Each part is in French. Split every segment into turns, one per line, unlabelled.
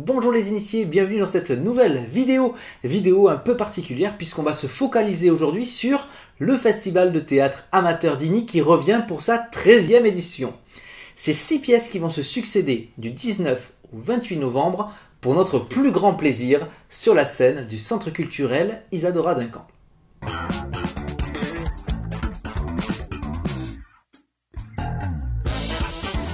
bonjour les initiés, bienvenue dans cette nouvelle vidéo un peu particulière puisqu'on va se focaliser aujourd'hui sur le festival de théâtre amateur d'Igny qui revient pour sa 13e édition. C'est 6 pièces qui vont se succéder du 19 au 28 novembre pour notre plus grand plaisir sur la scène du centre culturel Isadora Duncan.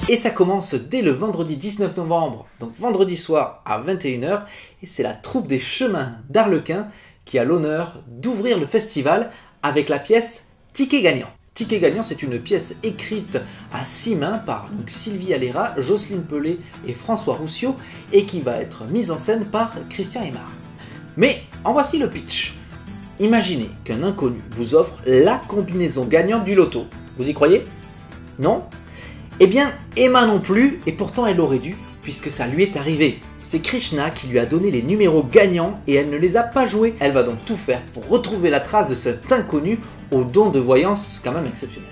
Et ça commence dès le vendredi 19 novembre, donc vendredi soir à 21 h, et c'est la troupe des Chemins d'Arlequin qui a l'honneur d'ouvrir le festival avec la pièce Ticket Gagnant. Ticket Gagnant, c'est une pièce écrite à 6 mains par Sylvie Alera, Jocelyne Pelé et François Roussio, et qui va être mise en scène par Christian Aymar. Mais en voici le pitch. Imaginez qu'un inconnu vous offre la combinaison gagnante du loto. Vous y croyez? Non? Eh bien, Emma non plus, et pourtant elle aurait dû, puisque ça lui est arrivé. C'est Krishna qui lui a donné les numéros gagnants et elle ne les a pas joués. Elle va donc tout faire pour retrouver la trace de cet inconnu au don de voyance quand même exceptionnel.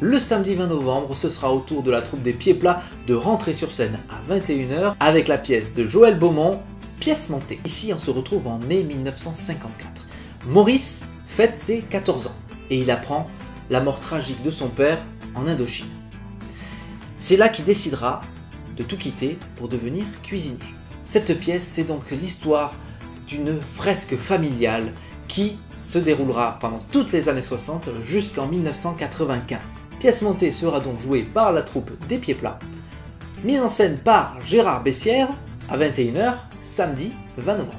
Le samedi 20 novembre, ce sera au tour de la troupe des Pieds Plats de rentrer sur scène à 21 h avec la pièce de Joël Beaumont, Pièce montée. Ici, on se retrouve en mai 1954. Maurice fête ses 14 ans et il apprend la mort tragique de son père en Indochine. C'est là qu'il décidera de tout quitter pour devenir cuisinier. Cette pièce, c'est donc l'histoire d'une fresque familiale qui se déroulera pendant toutes les années 60 jusqu'en 1995. Pièce montée sera donc jouée par la troupe des Pieds Plats, mise en scène par Gérard Bessières à 21 h samedi 20 novembre.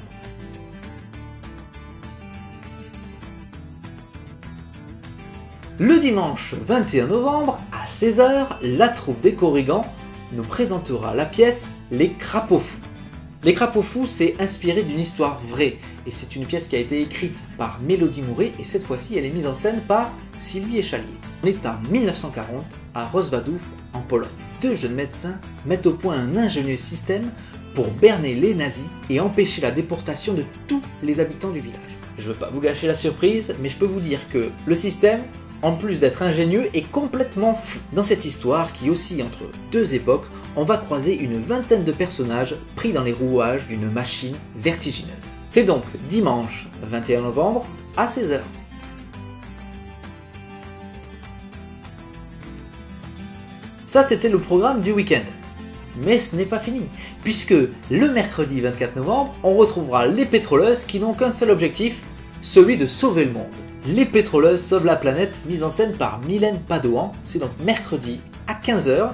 Le dimanche 21 novembre, à 16 h, la troupe des Corrigans nous présentera la pièce Les Crapauds Fous. Les Crapauds Fous, c'est inspiré d'une histoire vraie, et c'est une pièce qui a été écrite par Mélodie Mouret, et cette fois-ci elle est mise en scène par Sylvie Échalier. On est en 1940, à Rozwadów, en Pologne. 2 jeunes médecins mettent au point un ingénieux système pour berner les nazis et empêcher la déportation de tous les habitants du village. Je ne veux pas vous gâcher la surprise, mais je peux vous dire que le système, en plus d'être ingénieux, est complètement fou. Dans cette histoire qui oscille entre 2 époques, on va croiser une vingtaine de personnages pris dans les rouages d'une machine vertigineuse. C'est donc dimanche 21 novembre à 16 h. Ça, c'était le programme du week-end. Mais ce n'est pas fini, puisque le mercredi 24 novembre, on retrouvera les pétroleuses qui n'ont qu'un seul objectif, celui de sauver le monde. Les pétroleuses sauvent la planète, mise en scène par Mylène Padoan. C'est donc mercredi à 15 h.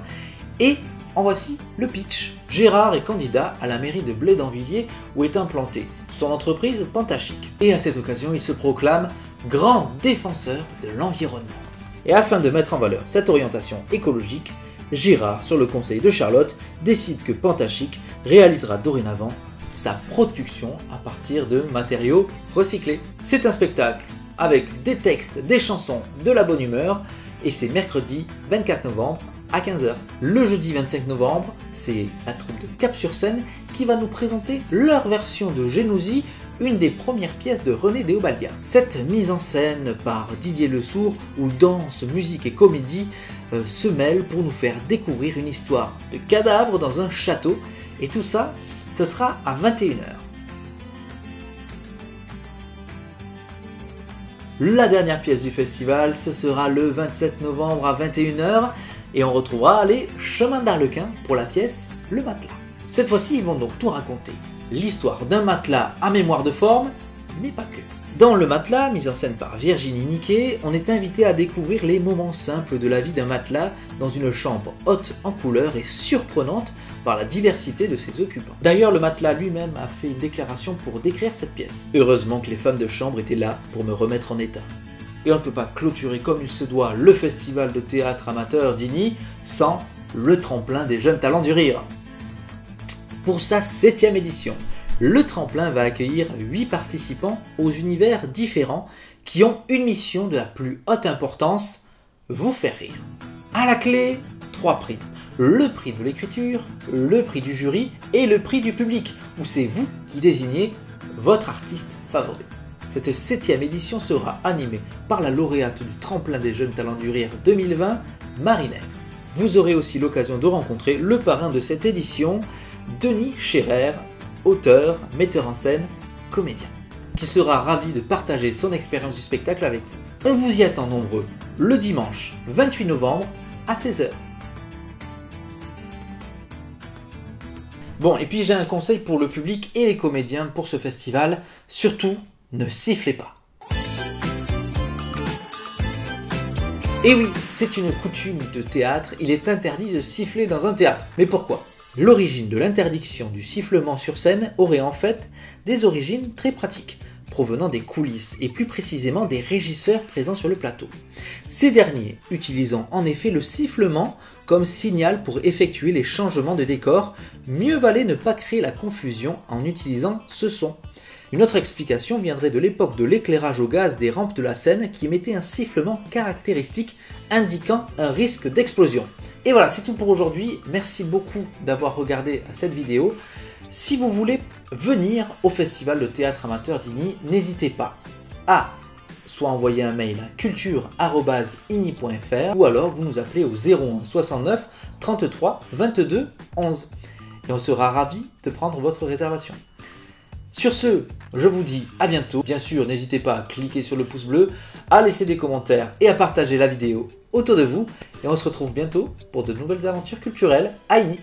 Et en voici le pitch. Gérard est candidat à la mairie de Blé-d'Anvilliers où est implantée son entreprise Pantachic. Et à cette occasion, il se proclame grand défenseur de l'environnement. Et afin de mettre en valeur cette orientation écologique, Gérard, sur le conseil de Charlotte, décide que Pantachic réalisera dorénavant sa production à partir de matériaux recyclés. C'est un spectacle avec des textes, des chansons, de la bonne humeur, et c'est mercredi 24 novembre à 15 h. Le jeudi 25 novembre, c'est la troupe de Cap-sur-Seine qui va nous présenter leur version de Génousie, une des premières pièces de René Déobaldia. Cette mise en scène par Didier Lesourd, où danse, musique et comédie se mêlent pour nous faire découvrir une histoire de cadavres dans un château, et tout ça, ce sera à 21 h. La dernière pièce du festival, ce sera le 27 novembre à 21 h et on retrouvera les Chemins d'Arlequin pour la pièce Le Matelas. Cette fois-ci, ils vont donc tout raconter. L'histoire d'un matelas à mémoire de forme, mais pas que. Dans Le Matelas, mise en scène par Virginie Niquet, on est invité à découvrir les moments simples de la vie d'un matelas dans une chambre haute en couleur et surprenante par la diversité de ses occupants. D'ailleurs, le matelas lui-même a fait une déclaration pour décrire cette pièce. Heureusement que les femmes de chambre étaient là pour me remettre en état. Et on ne peut pas clôturer comme il se doit le festival de théâtre amateur d'Igny sans le tremplin des jeunes talents du rire. Pour sa 7e édition, le tremplin va accueillir 8 participants aux univers différents qui ont une mission de la plus haute importance, vous faire rire. À la clé, 3 prix. Le prix de l'écriture, le prix du jury et le prix du public, où c'est vous qui désignez votre artiste favori. Cette 7e édition sera animée par la lauréate du tremplin des jeunes talents du rire 2020, Marinette. Vous aurez aussi l'occasion de rencontrer le parrain de cette édition, Denis Scherer, auteur, metteur en scène, comédien, qui sera ravi de partager son expérience du spectacle avec vous. On vous y attend nombreux, le dimanche 28 novembre à 16 h. Bon, et puis j'ai un conseil pour le public et les comédiens pour ce festival, surtout, ne sifflez pas. Et oui, c'est une coutume de théâtre, il est interdit de siffler dans un théâtre. Mais pourquoi ? L'origine de l'interdiction du sifflement sur scène aurait en fait des origines très pratiques, provenant des coulisses et plus précisément des régisseurs présents sur le plateau. Ces derniers utilisant en effet le sifflement comme signal pour effectuer les changements de décor, mieux valait ne pas créer la confusion en utilisant ce son. Une autre explication viendrait de l'époque de l'éclairage au gaz des rampes de la scène qui émettait un sifflement caractéristique indiquant un risque d'explosion. Et voilà, c'est tout pour aujourd'hui. Merci beaucoup d'avoir regardé cette vidéo. Si vous voulez venir au Festival de Théâtre Amateur d'Igny, n'hésitez pas à soit envoyer un mail à culture@igny.fr ou alors vous nous appelez au 01 69 33 22 11 et on sera ravis de prendre votre réservation. Sur ce, je vous dis à bientôt. Bien sûr, n'hésitez pas à cliquer sur le pouce bleu, à laisser des commentaires et à partager la vidéo autour de vous. Et on se retrouve bientôt pour de nouvelles aventures culturelles à Igny.